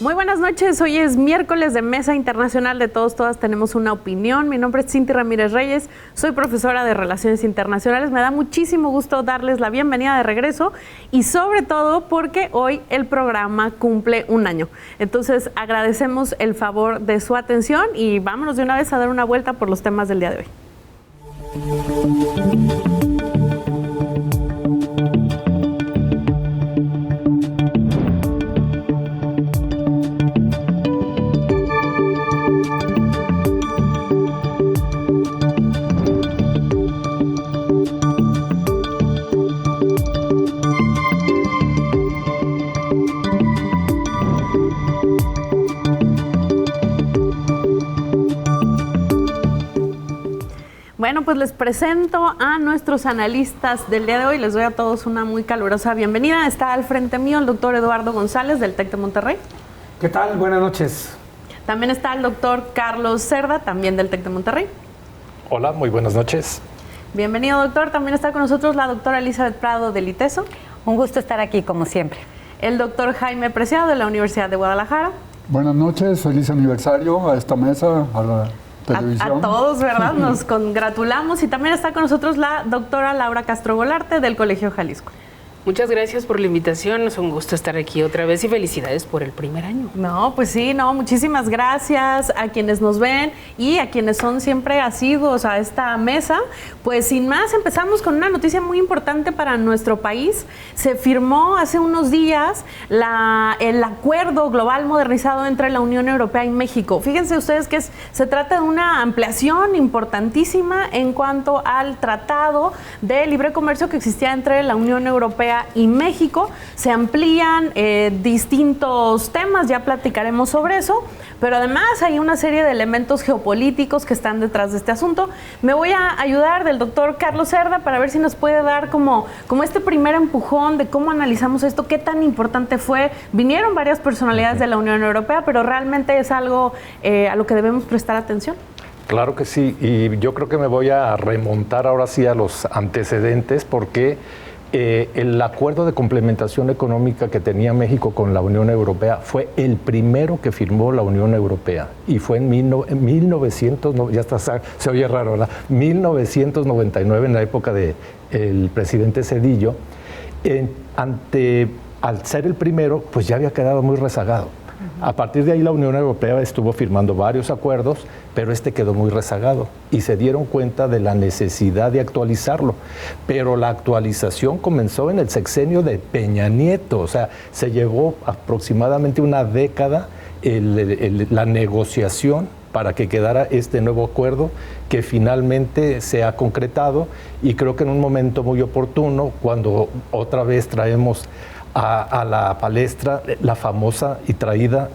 Muy buenas noches, hoy es miércoles de Mesa Internacional de Todos, Todas Tenemos una Opinión. Mi nombre es Cinti Ramírez Reyes, soy profesora de Relaciones Internacionales. Me da muchísimo gusto darles la bienvenida de regreso y sobre todo porque hoy el programa cumple un año. Entonces agradecemos el favor de su atención y vámonos de una vez a dar una vuelta por los temas del día de hoy. Bueno, pues les presento a nuestros analistas del día de hoy. Les doy a todos una muy calurosa bienvenida. Está al frente mío el doctor Eduardo González del TEC de Monterrey. ¿Qué tal? Buenas noches. También está el doctor Carlos Cerda, también del TEC de Monterrey. Hola, muy buenas noches. Bienvenido, doctor. También está con nosotros la doctora Elizabeth Prado del ITESO. Un gusto estar aquí, como siempre. El doctor Jaime Preciado de la Universidad de Guadalajara. Buenas noches, feliz aniversario a esta mesa, a la televisión. A todos, ¿verdad? Nos congratulamos. Y también está con nosotros la doctora Laura Castro Golarte del Colegio Jalisco. Muchas gracias por la invitación, es un gusto estar aquí otra vez y felicidades por el primer año. No, pues sí, no, muchísimas gracias a quienes nos ven y a quienes son siempre asiduos a esta mesa. Pues sin más, empezamos con una noticia muy importante para nuestro país. Se firmó hace unos días el acuerdo global modernizado entre la Unión Europea y México. Fíjense ustedes que se trata de una ampliación importantísima en cuanto al tratado de libre comercio que existía entre la Unión Europea y México. Se amplían distintos temas, ya platicaremos sobre eso, pero además hay una serie de elementos geopolíticos que están detrás de este asunto. Me voy a ayudar del doctor Carlos Cerda para ver si nos puede dar como este primer empujón de cómo analizamos esto, qué tan importante fue. Vinieron varias personalidades de la Unión Europea, pero realmente es algo a lo que debemos prestar atención. Claro que sí, y yo creo que me voy a remontar ahora sí a los antecedentes porque el acuerdo de complementación económica que tenía México con la Unión Europea fue el primero que firmó la Unión Europea y fue en 1999, en la época del presidente Zedillo. Al ser el primero, pues ya había quedado muy rezagado. A partir de ahí la Unión Europea estuvo firmando varios acuerdos, pero este quedó muy rezagado y se dieron cuenta de la necesidad de actualizarlo. Pero la actualización comenzó en el sexenio de Peña Nieto, o sea, se llevó aproximadamente una década la negociación para que quedara este nuevo acuerdo que finalmente se ha concretado y creo que en un momento muy oportuno, cuando otra vez traemos a la palestra la famosa y traída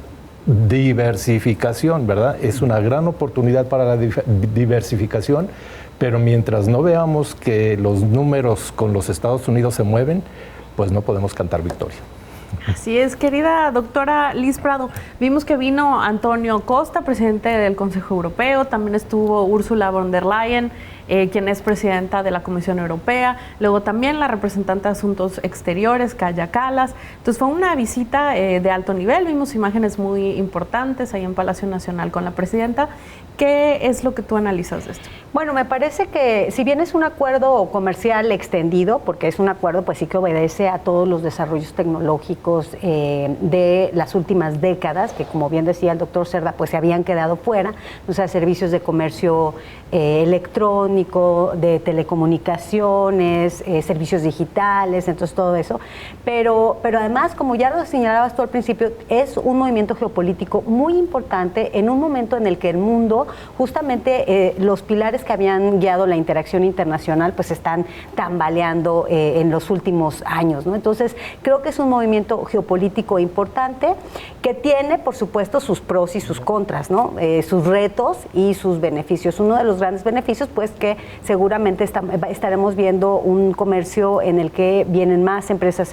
diversificación, ¿verdad? Es una gran oportunidad para la diversificación, pero mientras no veamos que los números con los Estados Unidos se mueven, pues no podemos cantar victoria. Así es, querida doctora Liz Prado. Vimos que vino Antonio Costa, presidente del Consejo Europeo, también estuvo Ursula von der Leyen, quien es presidenta de la Comisión Europea, luego también la representante de Asuntos Exteriores, Kaja Kallas. Entonces fue una visita de alto nivel, vimos imágenes muy importantes ahí en Palacio Nacional con la presidenta. ¿Qué es lo que tú analizas de esto? Bueno, me parece que si bien es un acuerdo comercial extendido, porque es un acuerdo pues sí que obedece a todos los desarrollos tecnológicos de las últimas décadas, que como bien decía el doctor Cerda, pues se habían quedado fuera, o sea, servicios de comercio electrónico, de telecomunicaciones, servicios digitales, entonces todo eso. Pero además, como ya lo señalabas tú al principio, es un movimiento geopolítico muy importante en un momento en el que el mundo, justamente los pilares que habían guiado la interacción internacional, pues están tambaleando en los últimos años, ¿no? Entonces, creo que es un movimiento geopolítico importante que tiene, por supuesto, sus pros y sus contras, ¿no? Sus retos y sus beneficios. Uno de los grandes beneficios, pues, que seguramente estaremos viendo un comercio en el que vienen más empresas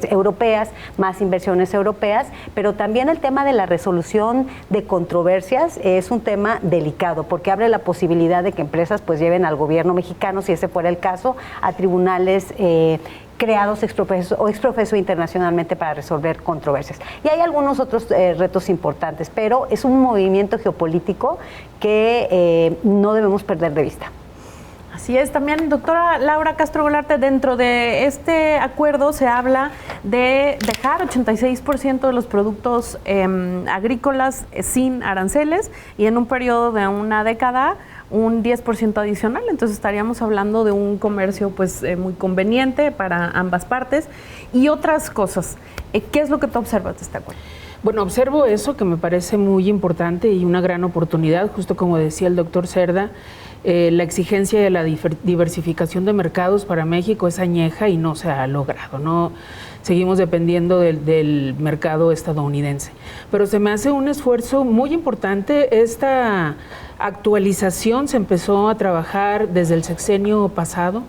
europeas, más inversiones europeas, pero también el tema de la resolución de controversias es un tema delicado, porque abre la posibilidad de que empresas pues lleven al gobierno mexicano, si ese fuera el caso, a tribunales creados exprofeso internacionalmente para resolver controversias. Y hay algunos otros retos importantes, pero es un movimiento geopolítico que no debemos perder de vista. Así es, también, doctora Laura Castro Golarte, dentro de este acuerdo se habla de dejar 86% de los productos agrícolas sin aranceles y en un periodo de una década un 10% adicional, entonces estaríamos hablando de un comercio pues muy conveniente para ambas partes y otras cosas. ¿Qué es lo que tú observas de este acuerdo? Bueno, observo eso que me parece muy importante y una gran oportunidad, justo como decía el doctor Cerda. La exigencia de la diversificación de mercados para México es añeja y no se ha logrado, ¿no? Seguimos dependiendo del mercado estadounidense. Pero se me hace un esfuerzo muy importante. Esta actualización se empezó a trabajar desde el sexenio pasado.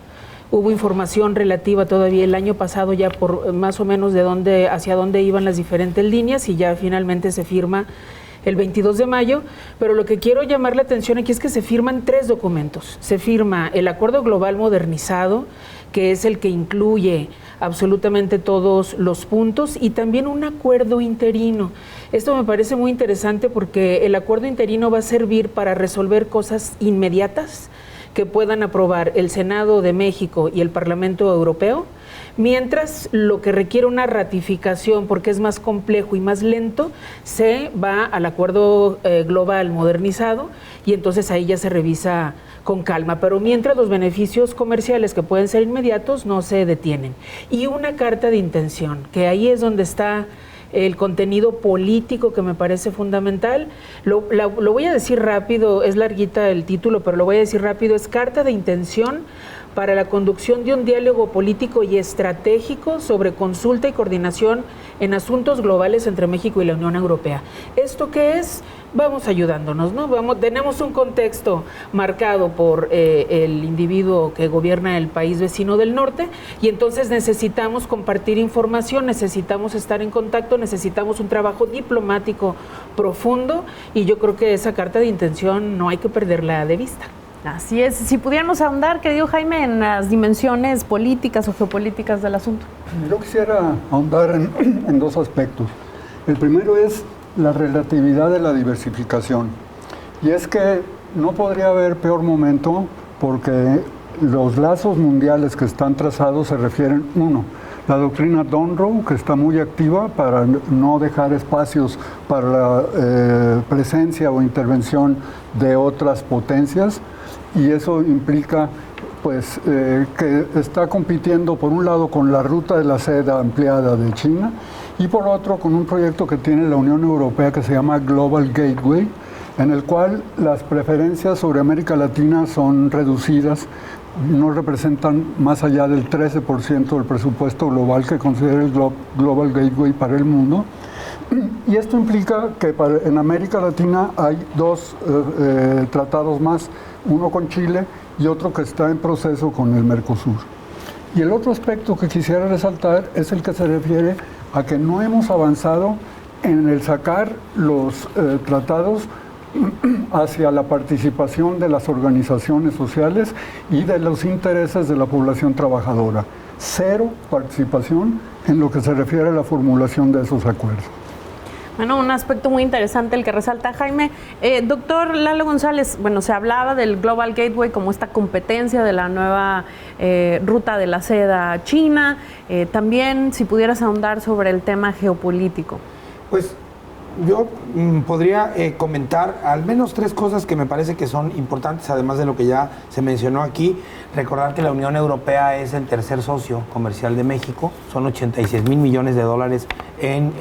Hubo información relativa todavía el año pasado ya por más o menos hacia dónde iban las diferentes líneas y ya finalmente se firma el 22 de mayo, pero lo que quiero llamar la atención aquí es que se firman 3 documentos. Se firma el Acuerdo Global Modernizado, que es el que incluye absolutamente todos los puntos, y también un acuerdo interino. Esto me parece muy interesante porque el acuerdo interino va a servir para resolver cosas inmediatas que puedan aprobar el Senado de México y el Parlamento Europeo, mientras lo que requiere una ratificación, porque es más complejo y más lento, se va al acuerdo global modernizado y entonces ahí ya se revisa con calma. Pero mientras los beneficios comerciales que pueden ser inmediatos no se detienen. Y una carta de intención, que ahí es donde está el contenido político que me parece fundamental. Lo voy a decir rápido, es larguita el título, pero lo voy a decir rápido. Es carta de intención para la conducción de un diálogo político y estratégico sobre consulta y coordinación en asuntos globales entre México y la Unión Europea. ¿Esto qué es? Vamos ayudándonos, ¿no? Tenemos un contexto marcado por el individuo que gobierna el país vecino del norte y entonces necesitamos compartir información, necesitamos estar en contacto, necesitamos un trabajo diplomático profundo y yo creo que esa carta de intención no hay que perderla de vista. Así es. Si pudiéramos ahondar, querido Jaime, en las dimensiones políticas o geopolíticas del asunto. Yo quisiera ahondar en 2 aspectos. El primero es la relatividad de la diversificación. Y es que no podría haber peor momento porque los lazos mundiales que están trazados se refieren, uno, la doctrina Monroe, que está muy activa para no dejar espacios para la presencia o intervención de otras potencias, y eso implica pues que está compitiendo por un lado con la ruta de la seda ampliada de China y por otro con un proyecto que tiene la Unión Europea que se llama Global Gateway, en el cual las preferencias sobre América Latina son reducidas, no representan más allá del 13% del presupuesto global que considera el Global Gateway para el mundo. Y esto implica que en América Latina hay 2 tratados más, uno con Chile y otro que está en proceso con el Mercosur. Y el otro aspecto que quisiera resaltar es el que se refiere a que no hemos avanzado en el sacar los tratados hacia la participación de las organizaciones sociales y de los intereses de la población trabajadora. 0 participación en lo que se refiere a la formulación de esos acuerdos. Bueno, un aspecto muy interesante el que resalta Jaime. Doctor Lalo González, bueno, se hablaba del Global Gateway como esta competencia de la nueva ruta de la seda china. También, si pudieras ahondar sobre el tema geopolítico. Pues yo podría comentar al menos 3 cosas que me parece que son importantes, además de lo que ya se mencionó aquí. Recordar que la Unión Europea es el tercer socio comercial de México, son 86,000 millones de dólares en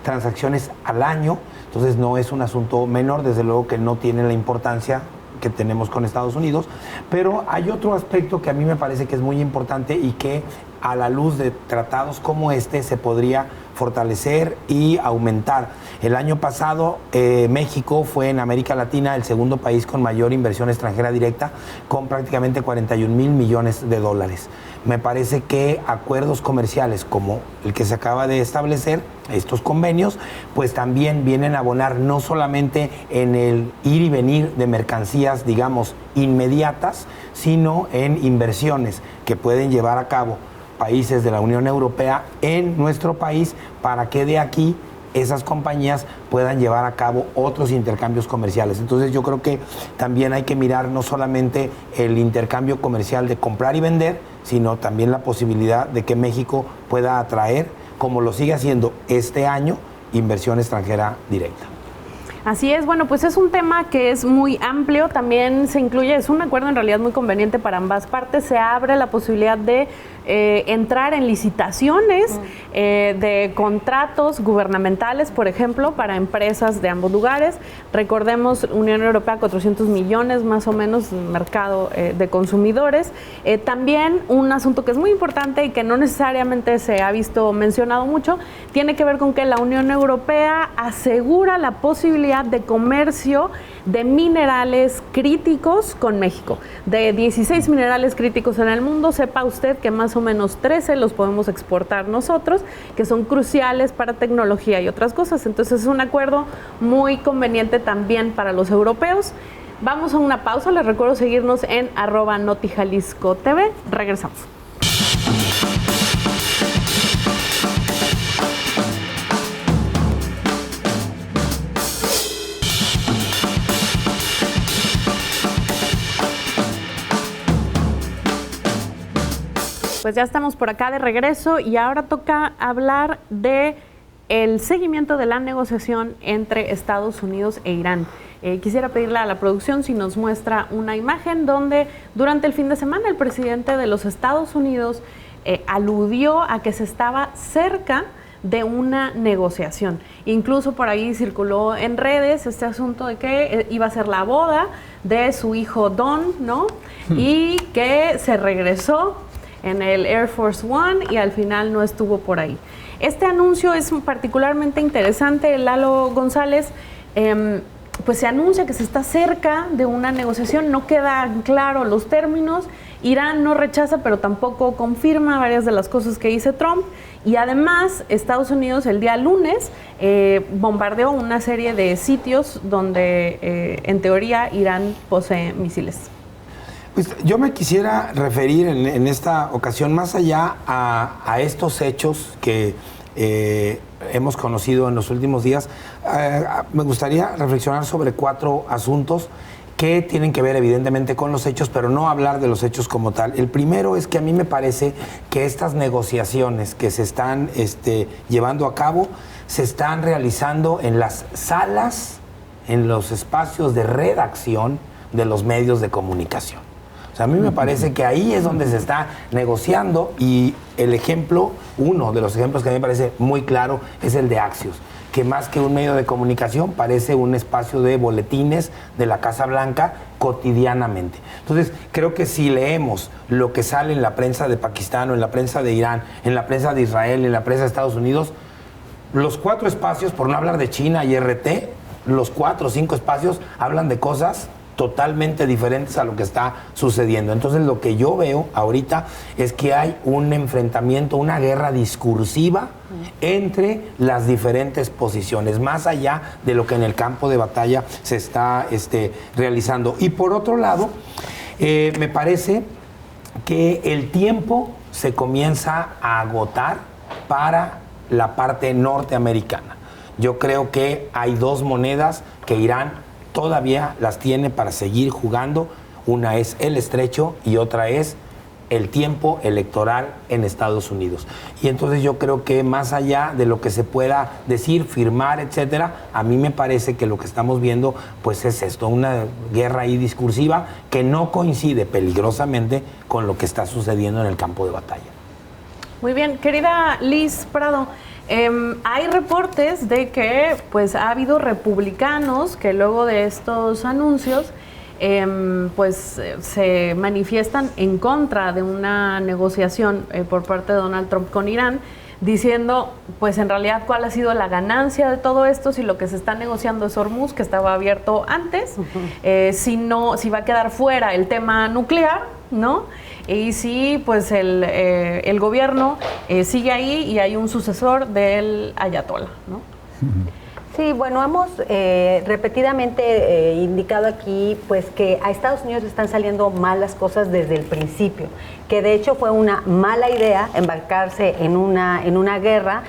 transacciones al año, entonces no es un asunto menor, desde luego que no tiene la importancia que tenemos con Estados Unidos, pero hay otro aspecto que a mí me parece que es muy importante y que a la luz de tratados como este se podría fortalecer y aumentar. El año pasado México fue en América Latina el segundo país con mayor inversión extranjera directa, con prácticamente 41,000 millones de dólares. me parece que acuerdos comerciales como el que se acaba de establecer, estos convenios, pues también vienen a abonar no solamente en el ir y venir de mercancías, digamos, inmediatas, sino en inversiones que pueden llevar a cabo países de la Unión Europea en nuestro país para que de aquí esas compañías puedan llevar a cabo otros intercambios comerciales. Entonces yo creo que también hay que mirar no solamente el intercambio comercial de comprar y vender, sino también la posibilidad de que México pueda atraer, como lo sigue haciendo este año, inversión extranjera directa. Así es, bueno, pues es un tema que es muy amplio, también se incluye, es un acuerdo en realidad muy conveniente para ambas partes, se abre la posibilidad de entrar en licitaciones de contratos gubernamentales, por ejemplo, para empresas de ambos lugares. Recordemos, Unión Europea, 400 millones más o menos, mercado de consumidores. También un asunto que es muy importante y que no necesariamente se ha visto mencionado mucho, tiene que ver con que la Unión Europea asegura la posibilidad de comercio de minerales críticos con México. De 16 minerales críticos en el mundo, sepa usted que más o menos 13 los podemos exportar nosotros, que son cruciales para tecnología y otras cosas. Entonces es un acuerdo muy conveniente también para los europeos. Vamos a una pausa, les recuerdo seguirnos en @NotiJaliscoTV. Regresamos. Pues ya estamos por acá de regreso y ahora toca hablar de el seguimiento de la negociación entre Estados Unidos e Irán. Quisiera pedirle a la producción si nos muestra una imagen donde durante el fin de semana el presidente de los Estados Unidos aludió a que se estaba cerca de una negociación. Incluso por ahí circuló en redes este asunto de que iba a ser la boda de su hijo Don, ¿no? Y que se regresó en el Air Force One y al final no estuvo por ahí. Este anuncio es particularmente interesante, Lalo González. Pues se anuncia que se está cerca de una negociación, no quedan claros los términos. Irán no rechaza, pero tampoco confirma varias de las cosas que dice Trump. Y además, Estados Unidos el día lunes bombardeó una serie de sitios donde, en teoría, Irán posee misiles. Pues yo me quisiera referir en esta ocasión más allá a estos hechos que hemos conocido en los últimos días. Me gustaría reflexionar sobre 4 asuntos que tienen que ver evidentemente con los hechos, pero no hablar de los hechos como tal. El primero es que a mí me parece que estas negociaciones que se están llevando a cabo se están realizando en las salas, en los espacios de redacción de los medios de comunicación. O sea, a mí me parece que ahí es donde se está negociando y el ejemplo, uno de los ejemplos que a mí me parece muy claro es el de Axios, que más que un medio de comunicación parece un espacio de boletines de la Casa Blanca cotidianamente. Entonces, creo que si leemos lo que sale en la prensa de Pakistán o en la prensa de Irán, en la prensa de Israel, en la prensa de Estados Unidos, los 4 espacios, por no hablar de China y RT, los 4 o 5 espacios hablan de cosas totalmente diferentes a lo que está sucediendo. Entonces, lo que yo veo ahorita es que hay un enfrentamiento, una guerra discursiva entre las diferentes posiciones, más allá de lo que en el campo de batalla se está realizando. Y por otro lado, me parece que el tiempo se comienza a agotar para la parte norteamericana. Yo creo que hay 2 monedas que Irán todavía las tiene para seguir jugando. Una es el estrecho y otra es el tiempo electoral en Estados Unidos. Y entonces yo creo que más allá de lo que se pueda decir, firmar, etcétera, a mí me parece que lo que estamos viendo pues es esto, una guerra ahí discursiva que no coincide peligrosamente con lo que está sucediendo en el campo de batalla. Muy bien, querida Liz Prado, hay reportes de que pues ha habido republicanos que luego de estos anuncios se manifiestan en contra de una negociación por parte de Donald Trump con Irán, diciendo pues en realidad cuál ha sido la ganancia de todo esto, si lo que se está negociando es Hormuz, que estaba abierto antes, si va a quedar fuera el tema nuclear, ¿no? Y sí, pues el gobierno sigue ahí y hay un sucesor del ayatolá, ¿no? Sí, bueno, hemos repetidamente indicado aquí pues que a Estados Unidos le están saliendo mal las cosas desde el principio, que de hecho fue una mala idea embarcarse en una guerra.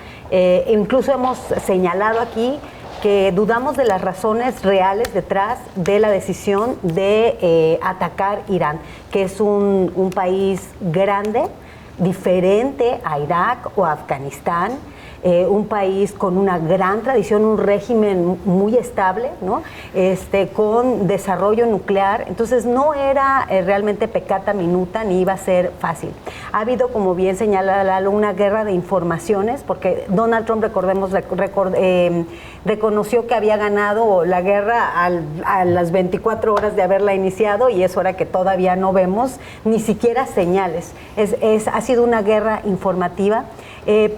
Incluso hemos señalado aquí que dudamos de las razones reales detrás de la decisión de atacar Irán, que es un país grande, diferente a Irak o Afganistán, un país con una gran tradición, un régimen muy estable, ¿no? Con desarrollo nuclear. Entonces no era realmente peccata minuta ni iba a ser fácil. Ha habido, como bien señala Lalo, una guerra de informaciones, porque Donald Trump, recordemos, reconoció que había ganado la guerra a las 24 horas de haberla iniciado, y es hora que todavía no vemos ni siquiera señales. Ha sido una guerra informativa.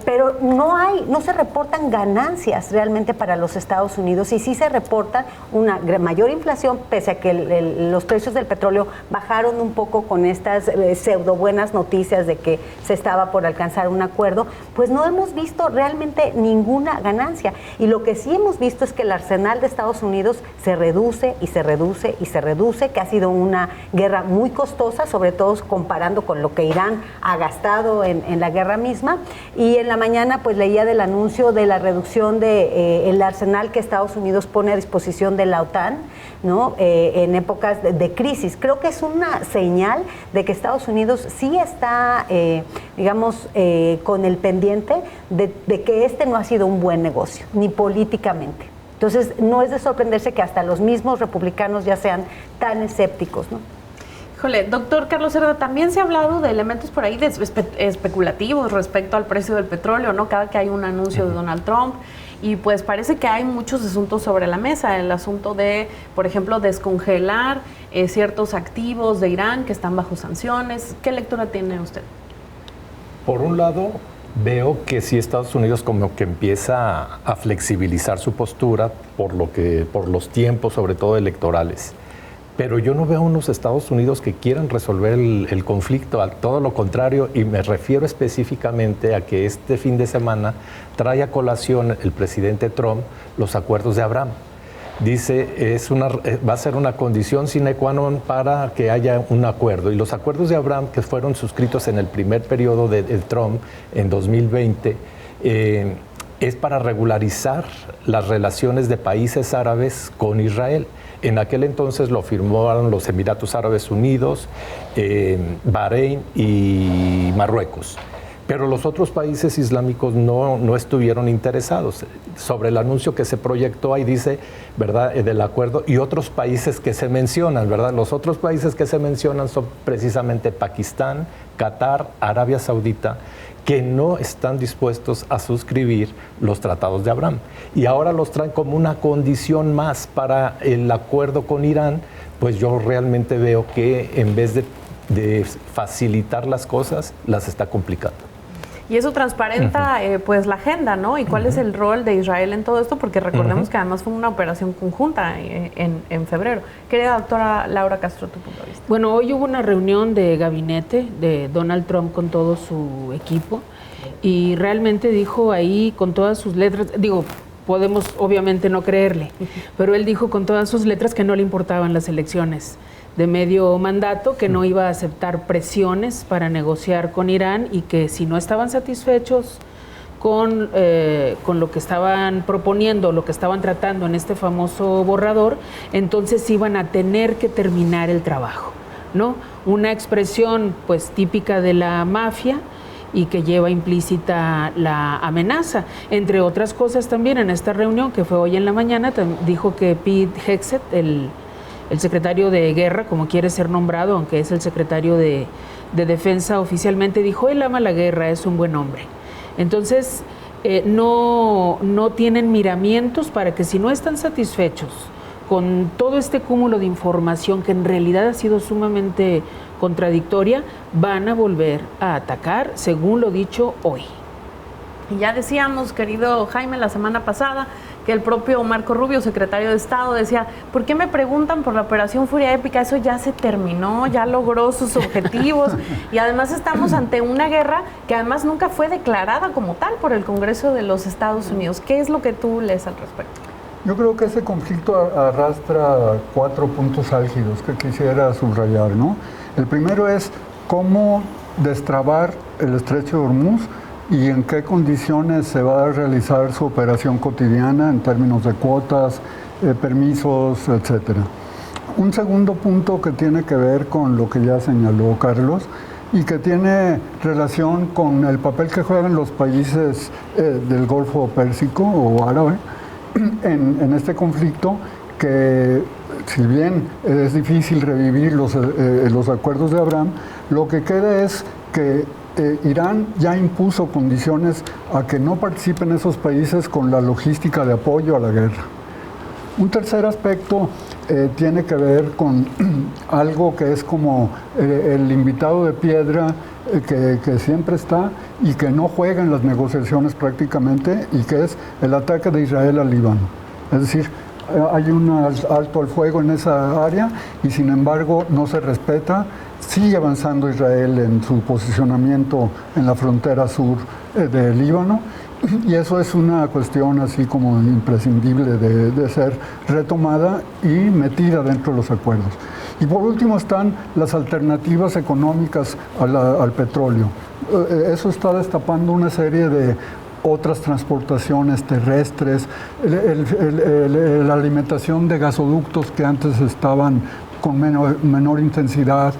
Pero no se reportan ganancias realmente para los Estados Unidos, y sí se reporta una mayor inflación, pese a que los precios del petróleo bajaron un poco con estas pseudo buenas noticias de que se estaba por alcanzar un acuerdo. Pues no hemos visto realmente ninguna ganancia, y lo que sí hemos visto es que el arsenal de Estados Unidos se reduce y se reduce y se reduce, que ha sido una guerra muy costosa, sobre todo comparando con lo que Irán ha gastado en la guerra misma. Y en la mañana pues leía del anuncio de la reducción del arsenal que Estados Unidos pone a disposición de la OTAN, ¿no? En épocas de crisis. Creo que es una señal de que Estados Unidos sí está, con el pendiente de que no ha sido un buen negocio, ni políticamente. Entonces no es de sorprenderse que hasta los mismos republicanos ya sean tan escépticos, ¿no? Híjole, doctor Carlos Cerda, también se ha hablado de elementos por ahí especulativos respecto al precio del petróleo, ¿no? Cada que hay un anuncio de Donald Trump, y pues parece que hay muchos asuntos sobre la mesa. El asunto de, por ejemplo, descongelar ciertos activos de Irán que están bajo sanciones. ¿Qué lectura tiene usted? Por un lado, veo que sí Estados Unidos como que empieza a flexibilizar su postura por los tiempos, sobre todo electorales. Pero yo no veo a unos Estados Unidos que quieran resolver el conflicto, a todo lo contrario, y me refiero específicamente a que este fin de semana trae a colación el presidente Trump los acuerdos de Abraham. Dice, va a ser una condición sine qua non para que haya un acuerdo. Y los acuerdos de Abraham, que fueron suscritos en el primer periodo de Trump, en 2020, es para regularizar las relaciones de países árabes con Israel. En aquel entonces lo firmaron los Emiratos Árabes Unidos, Bahrein y Marruecos. Pero los otros países islámicos no estuvieron interesados. Sobre el anuncio que se proyectó, ahí dice, ¿verdad?, del acuerdo, y otros países que se mencionan, ¿verdad? Los otros países que se mencionan son precisamente Pakistán, Qatar, Arabia Saudita, que no están dispuestos a suscribir los tratados de Abraham. Y ahora los traen como una condición más para el acuerdo con Irán. Pues yo realmente veo que en vez de facilitar las cosas, las está complicando. Y eso transparenta pues la agenda, ¿no? Y cuál es el rol de Israel en todo esto, porque recordemos que además fue una operación conjunta en febrero. Querida doctora Laura Castro, tu punto de vista. Bueno, hoy hubo una reunión de gabinete de Donald Trump con todo su equipo, y realmente dijo ahí con todas sus letras, podemos obviamente no creerle, pero él dijo con todas sus letras que no le importaban las elecciones de medio mandato, que no iba a aceptar presiones para negociar con Irán, y que si no estaban satisfechos con lo que estaban proponiendo, lo que estaban tratando en este famoso borrador, entonces iban a tener que terminar el trabajo, ¿no? Una expresión pues típica de la mafia, y que lleva implícita la amenaza. Entre otras cosas, también en esta reunión que fue hoy en la mañana, dijo que Pete Hegseth, el secretario de Guerra, como quiere ser nombrado, aunque es el secretario de Defensa oficialmente, dijo, él ama la guerra, es un buen hombre. Entonces, no tienen miramientos para que, si no están satisfechos con todo este cúmulo de información que en realidad ha sido sumamente contradictoria, van a volver a atacar, según lo dicho hoy. Y ya decíamos, querido Jaime, la semana pasada, que que el propio Marco Rubio, secretario de Estado, decía, ¿por qué me preguntan por la Operación Furia Épica? Eso ya se terminó, ya logró sus objetivos y además estamos ante una guerra que además nunca fue declarada como tal por el Congreso de los Estados Unidos. ¿Qué es lo que tú lees al respecto? Yo creo que ese conflicto arrastra 4 puntos álgidos que quisiera subrayar, ¿no? El primero es cómo destrabar el Estrecho de Hormuz y en qué condiciones se va a realizar su operación cotidiana en términos de cuotas, permisos, etcétera. Un segundo punto que tiene que ver con lo que ya señaló Carlos y que tiene relación con el papel que juegan los países del Golfo Pérsico o árabe en este conflicto, que si bien es difícil revivir los acuerdos de Abraham, lo que queda es que Irán ya impuso condiciones a que no participen esos países con la logística de apoyo a la guerra. Un tercer aspecto tiene que ver con algo que es como el invitado de piedra que siempre está y que no juega en las negociaciones prácticamente, y que es el ataque de Israel al Líbano. Es decir, hay un alto al fuego en esa área y sin embargo no se respeta. Sigue avanzando Israel en su posicionamiento en la frontera sur del Líbano, y eso es una cuestión así como imprescindible de ser retomada y metida dentro de los acuerdos. Y por último están las alternativas económicas al petróleo. Eso está destapando una serie de otras transportaciones terrestres, la alimentación de gasoductos que antes estaban con menor intensidad,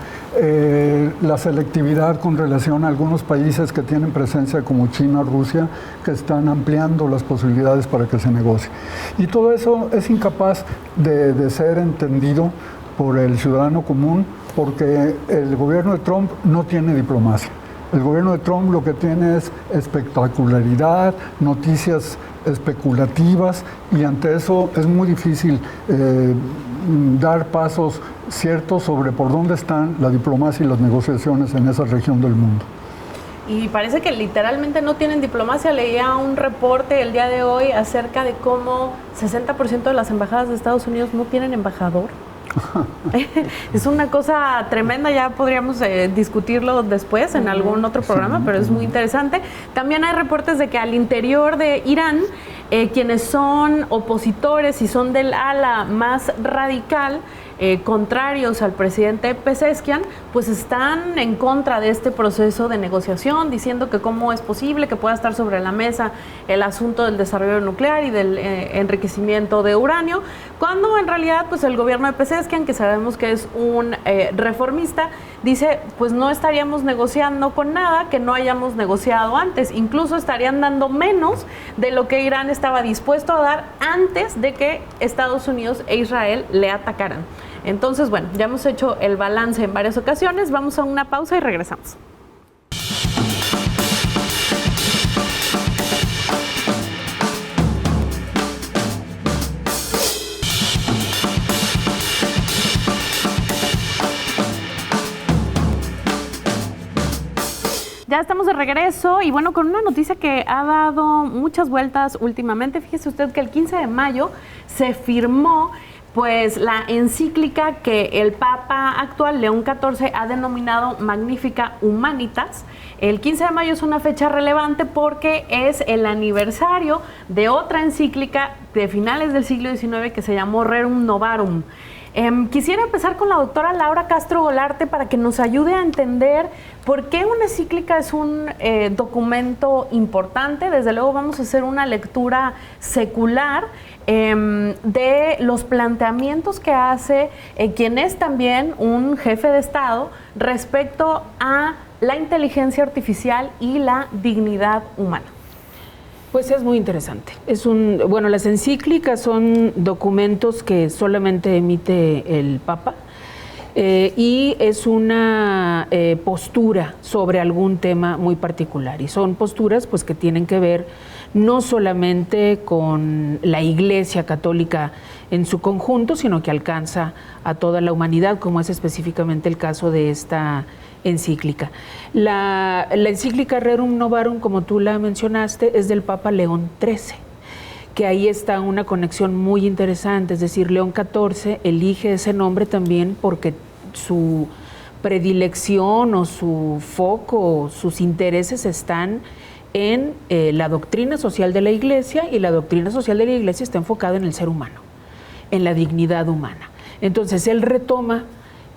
la selectividad con relación a algunos países que tienen presencia como China, Rusia, que están ampliando las posibilidades para que se negocie. Y todo eso es incapaz de ser entendido por el ciudadano común, porque el gobierno de Trump no tiene diplomacia. El gobierno de Trump lo que tiene es espectacularidad, noticias especulativas, y ante eso es muy difícil dar pasos ciertos sobre por dónde están la diplomacia y las negociaciones en esa región del mundo. Y parece que literalmente no tienen diplomacia. Leía un reporte el día de hoy acerca de cómo 60% de las embajadas de Estados Unidos no tienen embajador. Es una cosa tremenda, ya podríamos discutirlo después en algún otro programa, pero es muy interesante. También hay reportes de que al interior de Irán, quienes son opositores y son del ala más radical, contrarios al presidente Pezeshkian, pues están en contra de este proceso de negociación, diciendo que cómo es posible que pueda estar sobre la mesa el asunto del desarrollo nuclear y del enriquecimiento de uranio, cuando en realidad pues el gobierno de Pezeshkian, que sabemos que es un reformista, dice pues no estaríamos negociando con nada que no hayamos negociado antes, incluso estarían dando menos de lo que Irán estaba dispuesto a dar antes de que Estados Unidos e Israel le atacaran. Entonces, bueno, ya hemos hecho el balance en varias ocasiones, vamos a una pausa y regresamos. Ya estamos de regreso y bueno, con una noticia que ha dado muchas vueltas últimamente. Fíjese usted que el 15 de mayo se firmó pues la encíclica que el Papa actual, León XIV, ha denominado Magnificat Humanitas. El 15 de mayo es una fecha relevante porque es el aniversario de otra encíclica de finales del siglo XIX que se llamó Rerum Novarum. Quisiera empezar con la doctora Laura Castro Golarte para que nos ayude a entender por qué una encíclica es un documento importante. Desde luego vamos a hacer una lectura secular de los planteamientos que hace quien es también un jefe de Estado respecto a la inteligencia artificial y la dignidad humana. Pues es muy interesante. Bueno, las encíclicas son documentos que solamente emite el Papa y es una postura sobre algún tema muy particular. Y son posturas pues que tienen que ver no solamente con la Iglesia Católica en su conjunto, sino que alcanza a toda la humanidad, como es específicamente el caso de esta encíclica. La encíclica Rerum Novarum, como tú la mencionaste, es del Papa León XIII, que ahí está una conexión muy interesante, es decir, León XIV elige ese nombre también porque su predilección o su foco, sus intereses están en la doctrina social de la Iglesia, y la doctrina social de la Iglesia está enfocada en el ser humano, en la dignidad humana. Entonces él retoma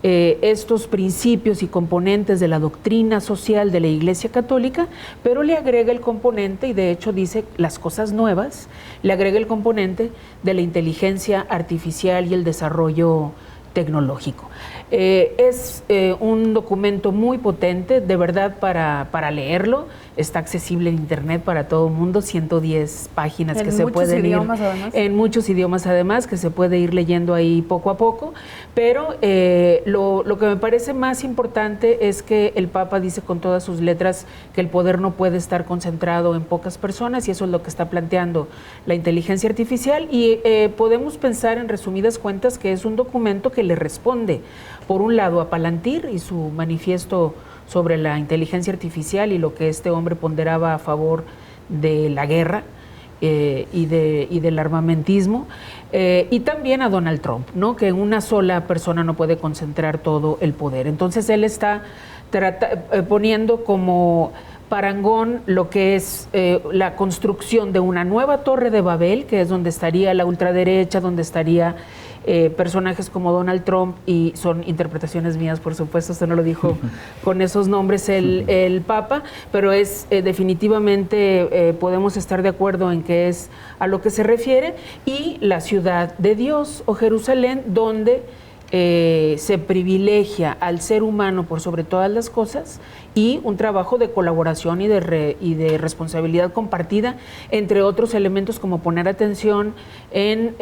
estos principios y componentes de la doctrina social de la Iglesia Católica, pero le agrega el componente, y de hecho dice las cosas nuevas, le agrega el componente de la inteligencia artificial y el desarrollo tecnológico. Es un documento muy potente, de verdad, para leerlo. Está accesible en internet para todo el mundo, 110 páginas que se pueden ir en muchos idiomas, además, que se puede ir leyendo ahí poco a poco. Pero lo que me parece más importante es que el Papa dice con todas sus letras que el poder no puede estar concentrado en pocas personas, y eso es lo que está planteando la inteligencia artificial. Y podemos pensar, en resumidas cuentas, que es un documento que le responde, por un lado, a Palantir y su manifiesto sobre la inteligencia artificial y lo que este hombre ponderaba a favor de la guerra y del armamentismo, y también a Donald Trump, ¿no? Que una sola persona no puede concentrar todo el poder. Entonces él está poniendo como parangón lo que es la construcción de una nueva Torre de Babel, que es donde estaría la ultraderecha, donde estaría personajes como Donald Trump, y son interpretaciones mías, por supuesto, usted no lo dijo con esos nombres el Papa, pero es definitivamente podemos estar de acuerdo en que es a lo que se refiere, y la ciudad de Dios o Jerusalén, donde se privilegia al ser humano por sobre todas las cosas, y un trabajo de colaboración y de responsabilidad compartida, entre otros elementos, como poner atención en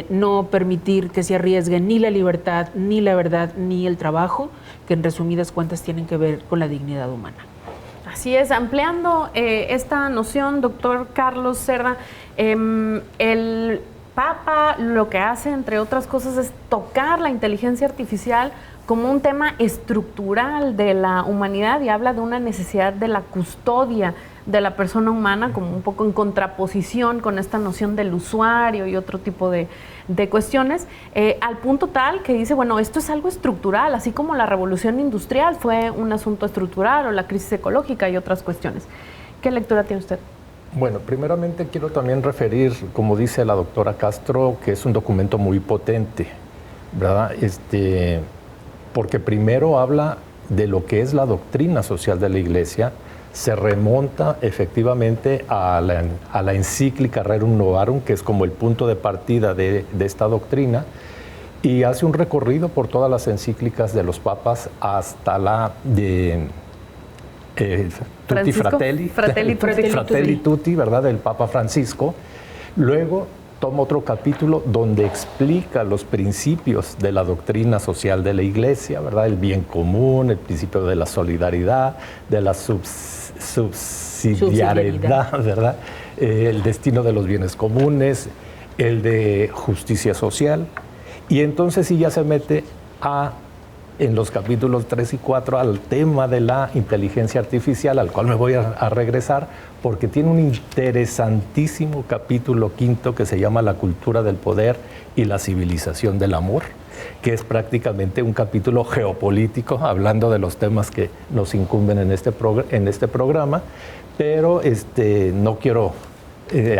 no permitir que se arriesgue ni la libertad, ni la verdad, ni el trabajo, que en resumidas cuentas tienen que ver con la dignidad humana. Así es, ampliando esta noción, doctor Carlos Cerda, el Papa lo que hace, entre otras cosas, es tocar la inteligencia artificial como un tema estructural de la humanidad, y habla de una necesidad de la custodia de la persona humana, como un poco en contraposición con esta noción del usuario y otro tipo de cuestiones, al punto tal que dice, bueno, esto es algo estructural, así como la revolución industrial fue un asunto estructural, o la crisis ecológica y otras cuestiones. ¿Qué lectura tiene usted? Bueno, primeramente quiero también referir, como dice la doctora Castro, que es un documento muy potente, ¿verdad? Porque primero habla de lo que es la doctrina social de la Iglesia, se remonta efectivamente a la encíclica Rerum Novarum, que es como el punto de partida de esta doctrina, y hace un recorrido por todas las encíclicas de los papas hasta la de Tutti Fratelli Tutti, ¿verdad?, del Papa Francisco. Luego toma otro capítulo donde explica los principios de la doctrina social de la Iglesia, ¿verdad? El bien común, el principio de la solidaridad, de la subsidiariedad, ¿verdad? El destino de los bienes comunes, el de justicia social. Y entonces sí ya se mete en los capítulos 3 y 4 al tema de la inteligencia artificial, al cual me voy a regresar, porque tiene un interesantísimo capítulo 5 que se llama La cultura del poder y la civilización del amor, que es prácticamente un capítulo geopolítico, hablando de los temas que nos incumben en este programa, pero no quiero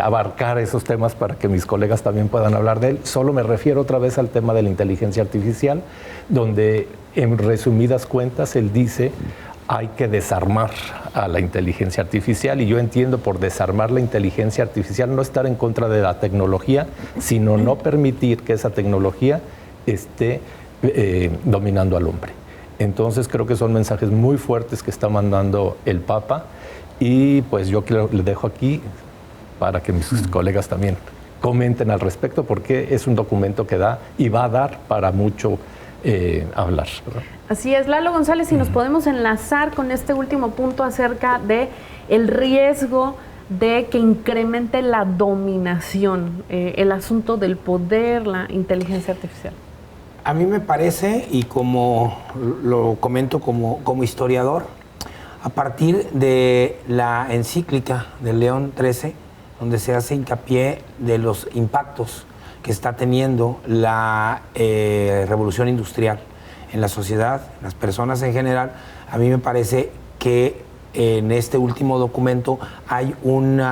abarcar esos temas para que mis colegas también puedan hablar de él. Solo me refiero otra vez al tema de la inteligencia artificial, donde en resumidas cuentas él dice hay que desarmar a la inteligencia artificial, y yo entiendo por desarmar la inteligencia artificial no estar en contra de la tecnología, sino no permitir que esa tecnología esté dominando al hombre. Entonces creo que son mensajes muy fuertes que está mandando el Papa, y pues yo le dejo aquí para que mis colegas también comenten al respecto, porque es un documento que da y va a dar para mucho hablar, ¿verdad? Así es, Lalo González, si nos podemos enlazar con este último punto acerca de el riesgo de que incremente la dominación, el asunto del poder, la inteligencia artificial. A mí me parece, y como lo comento como historiador, a partir de la encíclica de León XIII, donde se hace hincapié de los impactos que está teniendo la revolución industrial en la sociedad, en las personas en general. A mí me parece que en este último documento hay un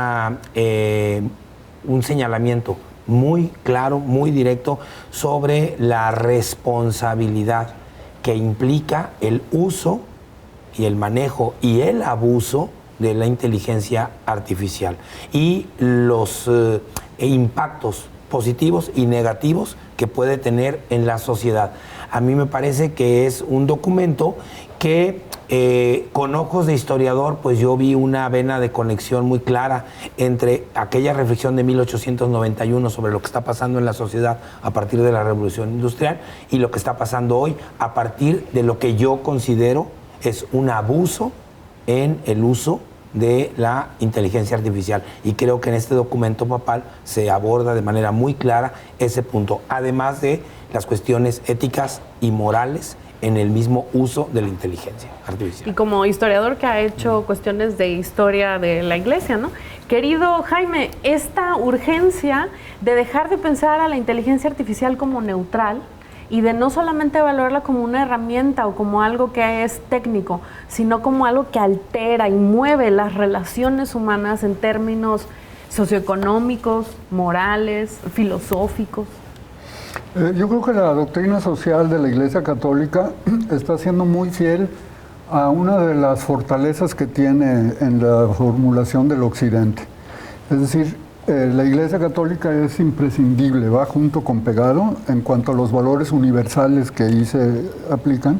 señalamiento muy claro, muy directo sobre la responsabilidad que implica el uso y el manejo y el abuso de la inteligencia artificial y los impactos positivos y negativos que puede tener en la sociedad. A mí me parece que es un documento que con ojos de historiador, pues yo vi una vena de conexión muy clara entre aquella reflexión de 1891 sobre lo que está pasando en la sociedad a partir de la revolución industrial y lo que está pasando hoy a partir de lo que yo considero es un abuso en el uso de la inteligencia artificial. Y creo que en este documento papal se aborda de manera muy clara ese punto, además de las cuestiones éticas y morales en el mismo uso de la inteligencia artificial. Y como historiador que ha hecho cuestiones de historia de la Iglesia, ¿no? Querido Jaime, esta urgencia de dejar de pensar a la inteligencia artificial como neutral y de no solamente valorarla como una herramienta o como algo que es técnico, sino como algo que altera y mueve las relaciones humanas en términos socioeconómicos, morales, filosóficos. Yo creo que la doctrina social de la Iglesia Católica está siendo muy fiel a una de las fortalezas que tiene en la formulación del Occidente. Es decir, la Iglesia Católica es imprescindible, va junto con pegado en cuanto a los valores universales que ahí se aplican.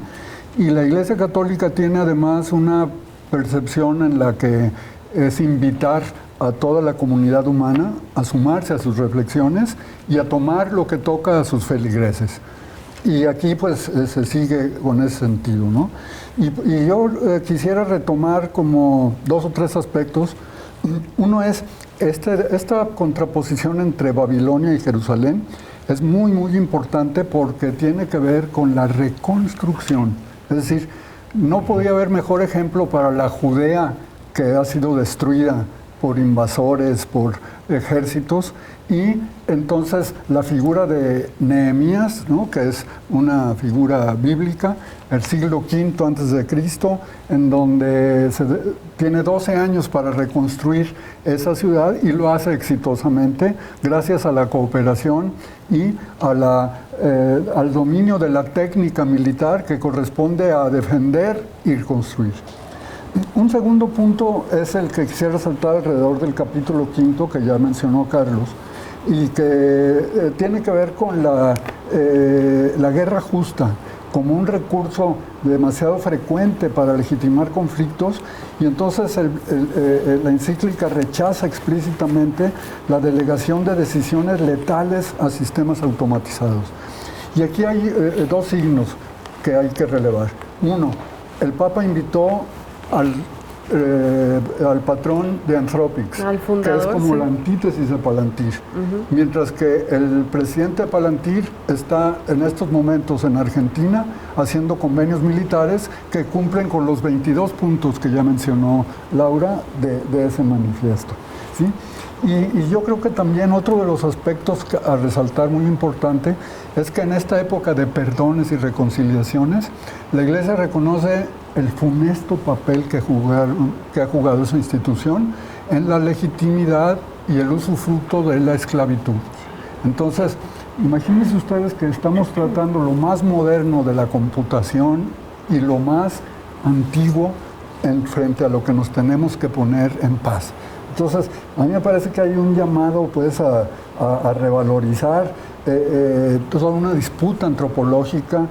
Y la Iglesia Católica tiene además una percepción en la que es invitar a toda la comunidad humana a sumarse a sus reflexiones y a tomar lo que toca a sus feligreses. Y aquí pues se sigue con ese sentido, ¿no? Y yo quisiera retomar como 2 o 3 aspectos. Uno es esta contraposición entre Babilonia y Jerusalén es muy, muy importante porque tiene que ver con la reconstrucción. Es decir, no podía haber mejor ejemplo para la Judea que ha sido destruida por invasores, por ejércitos, y entonces la figura de Nehemías, ¿no?, que es una figura bíblica, el siglo V antes de Cristo, en donde tiene 12 años para reconstruir esa ciudad y lo hace exitosamente gracias a la cooperación y al dominio de la técnica militar que corresponde a defender y construir. Un segundo punto es el que quisiera saltar alrededor del capítulo 5 que ya mencionó Carlos y que tiene que ver con la guerra justa como un recurso demasiado frecuente para legitimar conflictos, y entonces la encíclica rechaza explícitamente la delegación de decisiones letales a sistemas automatizados. Y aquí hay 2 signos que hay que relevar. Uno, el Papa invitó al patrón de Anthropics, que es como la antítesis de Palantir. Mientras que el presidente de Palantir está en estos momentos en Argentina haciendo convenios militares que cumplen con los 22 puntos que ya mencionó Laura de ese manifiesto, ¿sí? Y yo creo que también otro de los aspectos a resaltar muy importante es que en esta época de perdones y reconciliaciones, la Iglesia reconoce el funesto papel que ha jugado esa institución en la legitimidad y el usufructo de la esclavitud. Entonces, imagínense ustedes que estamos tratando lo más moderno de la computación y lo más antiguo frente a lo que nos tenemos que poner en paz. Entonces, a mí me parece que hay un llamado pues, a revalorizar toda una disputa antropológica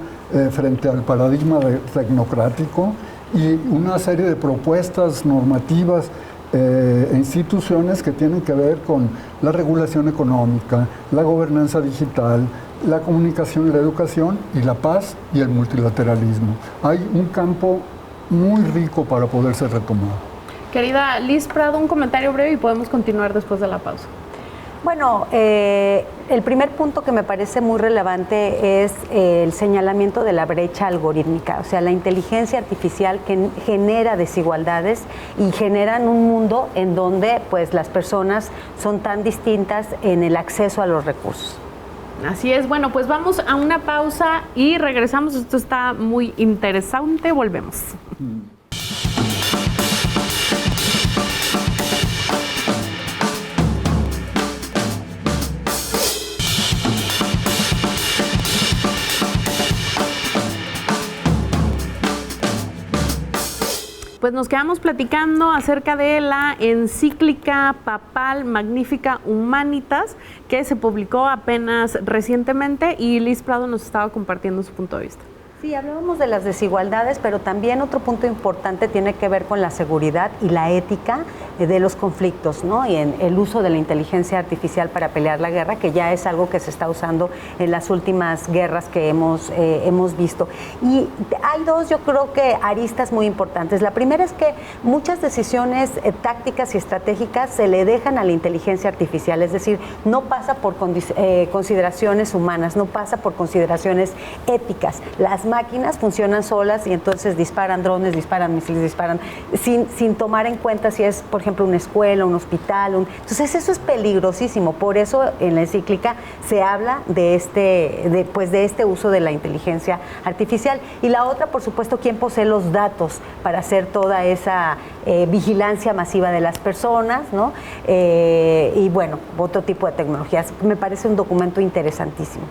frente al paradigma tecnocrático y una serie de propuestas normativas e instituciones que tienen que ver con la regulación económica, la gobernanza digital, la comunicación y la educación, y la paz y el multilateralismo. Hay un campo muy rico para poderse retomar. Querida Liz Prado, un comentario breve y podemos continuar después de la pausa. Bueno, el primer punto que me parece muy relevante es el señalamiento de la brecha algorítmica, o sea, la inteligencia artificial que genera desigualdades y generan un mundo en donde pues las personas son tan distintas en el acceso a los recursos. Así es, bueno, pues vamos a una pausa y regresamos, esto está muy interesante, volvemos. Pues nos quedamos platicando acerca de la encíclica papal Magnificat Humanitas, que se publicó apenas recientemente y Liz Prado nos estaba compartiendo su punto de vista. Sí, hablábamos de las desigualdades, pero también otro punto importante tiene que ver con la seguridad y la ética de los conflictos, ¿no? Y en el uso de la inteligencia artificial para pelear la guerra, que ya es algo que se está usando en las últimas guerras que hemos visto. Y hay dos, yo creo que aristas muy importantes. La primera es que muchas decisiones tácticas y estratégicas se le dejan a la inteligencia artificial, es decir, no pasa por consideraciones humanas, no pasa por consideraciones éticas. Las máquinas funcionan solas y entonces disparan drones, disparan misiles, disparan sin tomar en cuenta si es, por ejemplo, una escuela, un hospital. Entonces eso es peligrosísimo. Por eso en la encíclica se habla de este uso de la inteligencia artificial. Y la otra, por supuesto, quién posee los datos para hacer toda esa vigilancia masiva de las personas, ¿no? Y bueno, otro tipo de tecnologías. Me parece un documento interesantísimo.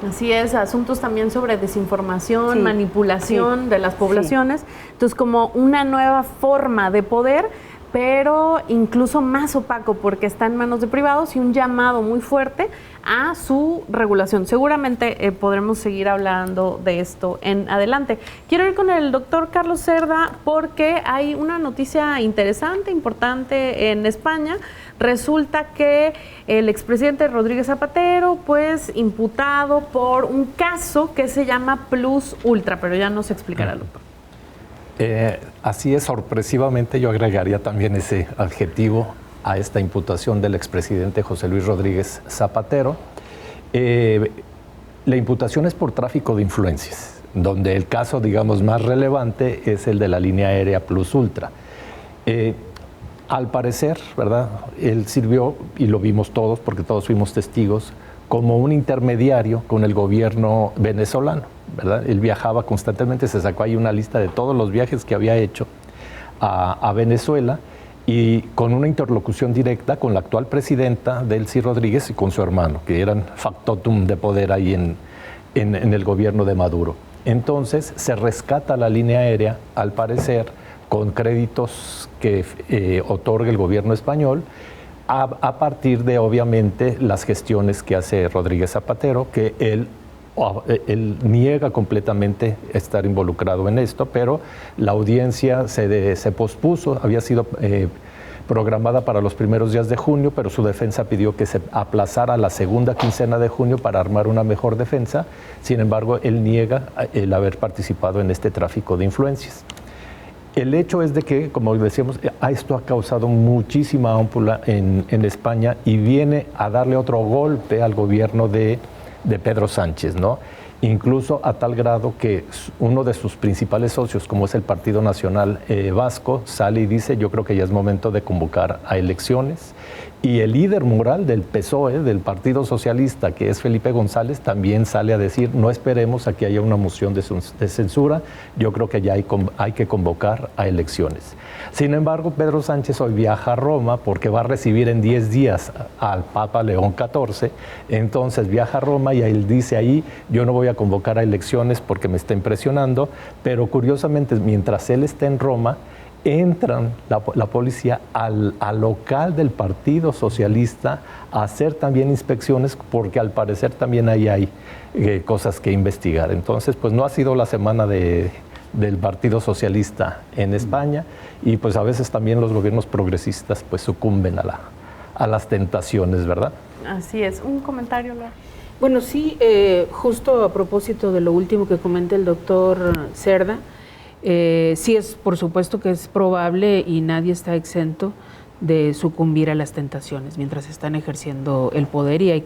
Así es, asuntos también sobre desinformación, manipulación de las poblaciones. Entonces, como una nueva forma de poder, pero incluso más opaco porque está en manos de privados y un llamado muy fuerte a su regulación. Seguramente podremos seguir hablando de esto en adelante. Quiero ir con el doctor Carlos Cerda porque hay una noticia interesante, importante en España. Resulta que el expresidente Rodríguez Zapatero, pues imputado por un caso que se llama Plus Ultra, pero ya nos explicará el doctor. Así es, sorpresivamente yo agregaría también ese adjetivo a esta imputación del expresidente José Luis Rodríguez Zapatero. La imputación es por tráfico de influencias, donde el caso, digamos, más relevante es el de la línea aérea Plus Ultra. Al parecer, ¿verdad? Él sirvió, y lo vimos todos, porque todos fuimos testigos, como un intermediario con el gobierno venezolano, ¿verdad? Él viajaba constantemente, se sacó ahí una lista de todos los viajes que había hecho a Venezuela y con una interlocución directa con la actual presidenta Delcy Rodríguez y con su hermano, que eran factotum de poder ahí en el gobierno de Maduro. Entonces se rescata la línea aérea, al parecer, con créditos que otorga el gobierno español, a partir de, obviamente, las gestiones que hace Rodríguez Zapatero, que él niega completamente estar involucrado en esto, pero la audiencia se pospuso, había sido programada para los primeros días de junio, pero su defensa pidió que se aplazara a la segunda quincena de junio para armar una mejor defensa. Sin embargo, él niega el haber participado en este tráfico de influencias. El hecho es de que, como decíamos, esto ha causado muchísima ámpula en España y viene a darle otro golpe al gobierno de Pedro Sánchez, ¿no? Incluso a tal grado que uno de sus principales socios, como es el Partido Nacional Vasco, sale y dice: yo creo que ya es momento de convocar a elecciones. Y el líder moral del PSOE, del Partido Socialista, que es Felipe González, también sale a decir: no esperemos a que haya una moción de censura, yo creo que ya hay que convocar a elecciones. Sin embargo, Pedro Sánchez hoy viaja a Roma porque va a recibir en 10 días al Papa León XIV, entonces viaja a Roma y él dice ahí: yo no voy a convocar a elecciones porque me está impresionando, pero curiosamente, mientras él está en Roma, entran la policía al local del Partido Socialista a hacer también inspecciones porque al parecer también ahí hay cosas que investigar. Entonces, pues no ha sido la semana del Partido Socialista en España y pues a veces también los gobiernos progresistas pues sucumben a las tentaciones, ¿verdad? Así es. Un comentario, Laura. Bueno, sí, justo a propósito de lo último que comenta el doctor Cerda, sí es, por supuesto que es probable y nadie está exento de sucumbir a las tentaciones mientras están ejerciendo el poder, y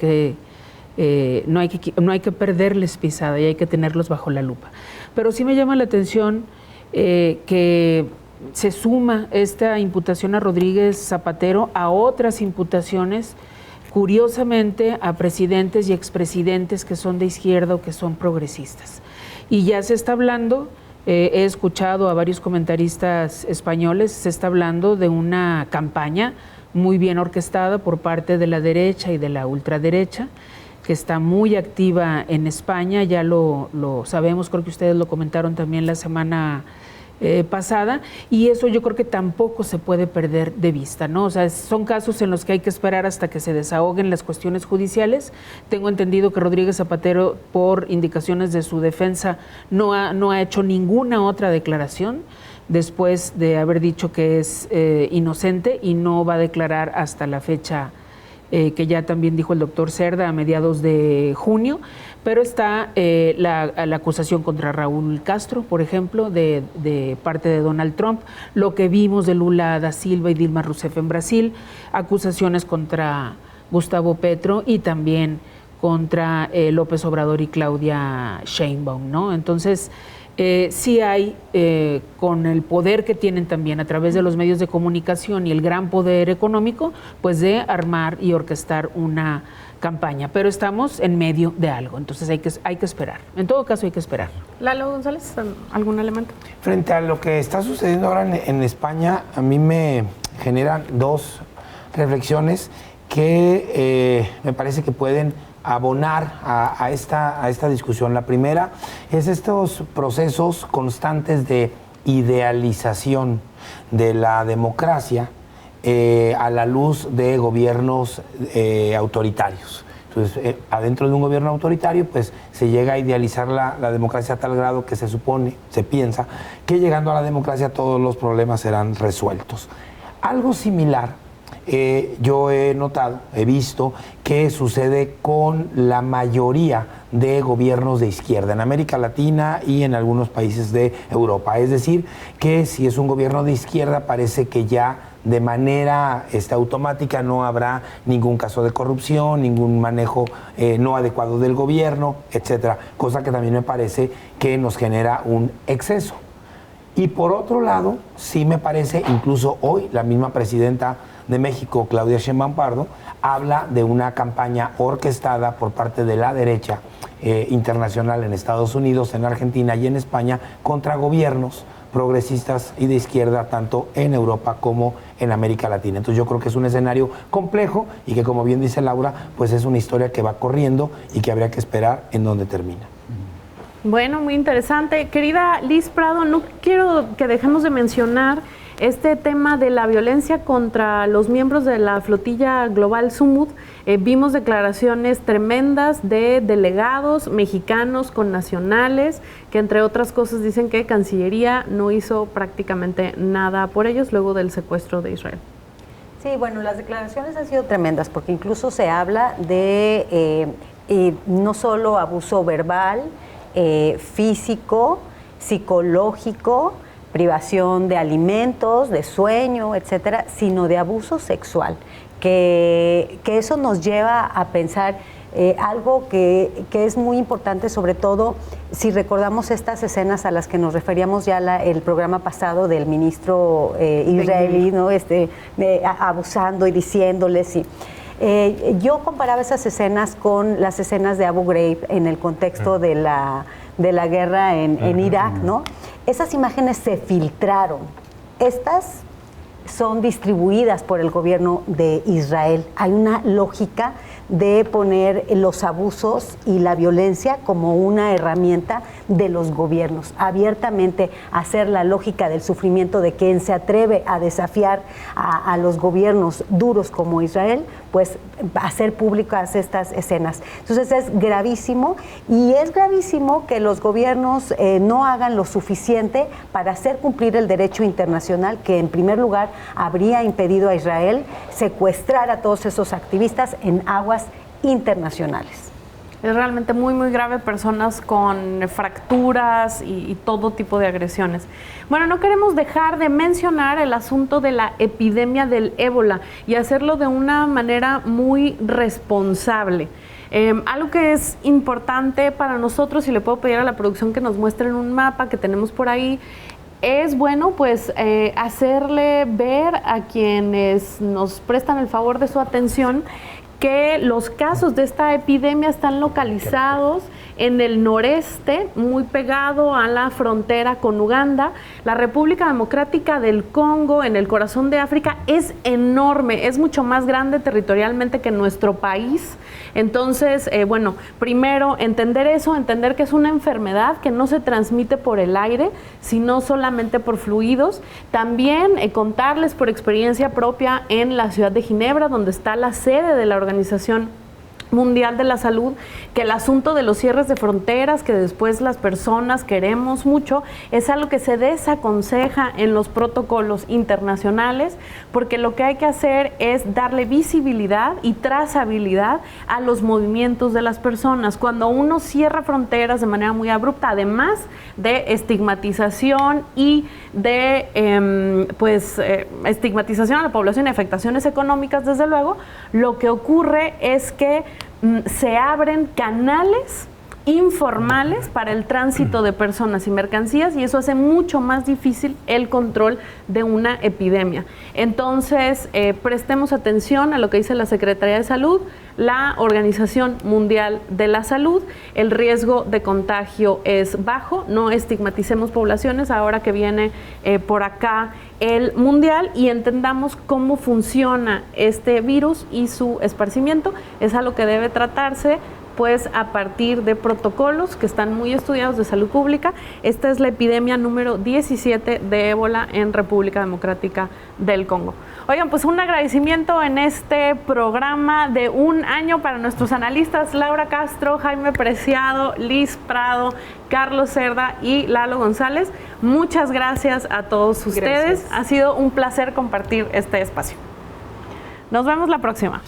no hay que perderles pisada y hay que tenerlos bajo la lupa. Pero sí me llama la atención que se suma esta imputación a Rodríguez Zapatero a otras imputaciones, curiosamente, a presidentes y expresidentes que son de izquierda o que son progresistas. Y ya se está hablando, he escuchado a varios comentaristas españoles, se está hablando de una campaña muy bien orquestada por parte de la derecha y de la ultraderecha, que está muy activa en España, ya lo sabemos, creo que ustedes lo comentaron también la semana pasada, y eso yo creo que tampoco se puede perder de vista, ¿no? O sea, son casos en los que hay que esperar hasta que se desahoguen las cuestiones judiciales. Tengo entendido que Rodríguez Zapatero, por indicaciones de su defensa, no ha hecho ninguna otra declaración después de haber dicho que es inocente, y no va a declarar hasta la fecha que ya también dijo el doctor Cerda, a mediados de junio, pero está la acusación contra Raúl Castro, por ejemplo, de parte de Donald Trump, lo que vimos de Lula da Silva y Dilma Rousseff en Brasil, acusaciones contra Gustavo Petro y también contra López Obrador y Claudia Sheinbaum, ¿no? Entonces, sí hay, con el poder que tienen también a través de los medios de comunicación y el gran poder económico, pues de armar y orquestar una campaña. Pero estamos en medio de algo, entonces hay que esperar. En todo caso hay que esperar. Lalo González, ¿algún elemento? Frente a lo que está sucediendo ahora en España, a mí me generan dos reflexiones que me parece que pueden abonar a esta discusión. La primera es estos procesos constantes de idealización de la democracia a la luz de gobiernos autoritarios. Entonces, adentro de un gobierno autoritario, pues se llega a idealizar la democracia a tal grado que se piensa que llegando a la democracia todos los problemas serán resueltos. Algo similar yo he notado, he visto que sucede con la mayoría de gobiernos de izquierda en América Latina y en algunos países de Europa. Es decir, que si es un gobierno de izquierda parece que ya de manera automática no habrá ningún caso de corrupción, ningún manejo no adecuado del gobierno, etcétera, cosa que también me parece que nos genera un exceso. Y por otro lado, sí me parece, incluso hoy la misma presidenta de México, Claudia Sheinbaum Pardo, habla de una campaña orquestada por parte de la derecha internacional en Estados Unidos, en Argentina y en España contra gobiernos progresistas y de izquierda, tanto en Europa como en América Latina. Entonces yo creo que es un escenario complejo y que, como bien dice Laura, pues es una historia que va corriendo y que habría que esperar en dónde termina. Bueno, muy interesante. Querida Liz Prado, no quiero que dejemos de mencionar este tema de la violencia contra los miembros de la flotilla global Sumud. Vimos declaraciones tremendas de delegados mexicanos con nacionales, que entre otras cosas dicen que Cancillería no hizo prácticamente nada por ellos luego del secuestro de Israel. Sí, bueno, las declaraciones han sido tremendas porque incluso se habla de no solo abuso verbal, físico, psicológico, privación de alimentos, de sueño, etcétera, sino de abuso sexual, que eso nos lleva a pensar algo que es muy importante, sobre todo si recordamos estas escenas a las que nos referíamos ya el programa pasado del ministro israelí, ¿no? Abusando y diciéndoles yo comparaba esas escenas con las escenas de Abu Ghraib en el contexto de la guerra en Irak, ¿no? Esas imágenes se filtraron. Estas son distribuidas por el gobierno de Israel. Hay una lógica de poner los abusos y la violencia como una herramienta de los gobiernos, abiertamente hacer la lógica del sufrimiento de quien se atreve a desafiar a los gobiernos duros como Israel, pues hacer públicas estas escenas. Entonces es gravísimo, y es gravísimo que los gobiernos no hagan lo suficiente para hacer cumplir el derecho internacional, que en primer lugar habría impedido a Israel secuestrar a todos esos activistas en aguas internacionales. Es realmente muy, muy grave, personas con fracturas y todo tipo de agresiones. Bueno, no queremos dejar de mencionar el asunto de la epidemia del ébola y hacerlo de una manera muy responsable. Algo que es importante para nosotros, y le puedo pedir a la producción que nos muestren un mapa que tenemos por ahí, es bueno pues hacerle ver a quienes nos prestan el favor de su atención que los casos de esta epidemia están localizados en el noreste, muy pegado a la frontera con Uganda. La República Democrática del Congo, en el corazón de África, es enorme, es mucho más grande territorialmente que nuestro país. Entonces, bueno, primero entender eso, entender que es una enfermedad que no se transmite por el aire, sino solamente por fluidos. También contarles por experiencia propia en la ciudad de Ginebra, donde está la sede de la Organización Mundial de la Salud, que el asunto de los cierres de fronteras, que después las personas queremos mucho, es algo que se desaconseja en los protocolos internacionales, porque lo que hay que hacer es darle visibilidad y trazabilidad a los movimientos de las personas. Cuando uno cierra fronteras de manera muy abrupta, además de estigmatización y de estigmatización a la población y afectaciones económicas, desde luego, lo que ocurre es que se abren canales informales para el tránsito de personas y mercancías, y eso hace mucho más difícil el control de una epidemia. Entonces, prestemos atención a lo que dice la Secretaría de Salud, la Organización Mundial de la Salud. El riesgo de contagio es bajo, no estigmaticemos poblaciones ahora que viene por acá el mundial, y entendamos cómo funciona este virus y su esparcimiento. Es algo que debe tratarse pues a partir de protocolos que están muy estudiados de salud pública. Esta es la epidemia número 17 de ébola en República Democrática del Congo. Oigan, pues un agradecimiento en este programa de un año para nuestros analistas Laura Castro, Jaime Preciado, Liz Prado, Carlos Cerda y Lalo González. Muchas gracias a todos ustedes. Ha sido un placer compartir este espacio. Nos vemos la próxima.